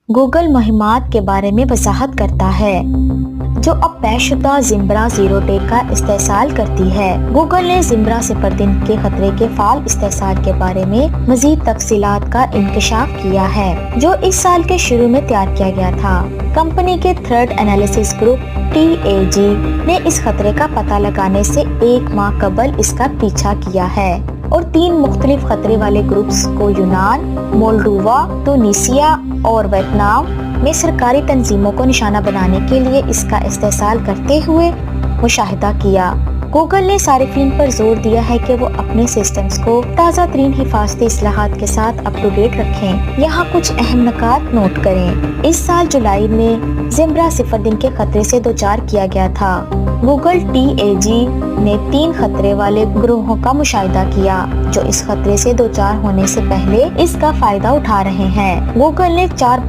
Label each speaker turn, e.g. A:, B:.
A: Google मुहिम्मात के बारे में वजाहत करता है जो अब पेशुदा ज़िम्ब्रा ज़ीरो डे का इस्तेसाल करती है। गूगल ने ज़िम्ब्रा 0 दिन के खतरे के फाल इस्तेसाल के बारे में मजीद तफसीलात का इंकशाफ किया है, जो इस साल के शुरू में तैयार किया गया था। कंपनी के थ्रेट एनालिसिस ग्रुप TAG ने इस खतरे का पता लगाने से 1 माह कबल इसका पीछा किया है और 3 मुख्तलिफ खतरे वाले ग्रुप्स को यूनान, मोल्डोवा, तुनीसिया और वियतनाम में सरकारी तंजीमों को निशाना बनाने के लिए इसका इस्तेसाल करते हुए मुशाहिदा किया। गूगल ने सारिफीन पर जोर दिया है कि वो अपने सिस्टम्स को ताज़ा तरीन हिफाजती इस्लाहात के साथ अप टू डेट रखें। यहाँ कुछ अहम नुकात नोट करें। इस साल जुलाई में ज़िम्ब्रा 0 दिन के खतरे से दो चार किया गया था। गूगल TAG ने 3 खतरे वाले ग्रोहों का मुशाहिदा किया जो इस खतरे से दो चार होने से पहले इसका फायदा उठा रहे हैं। गूगल ने 4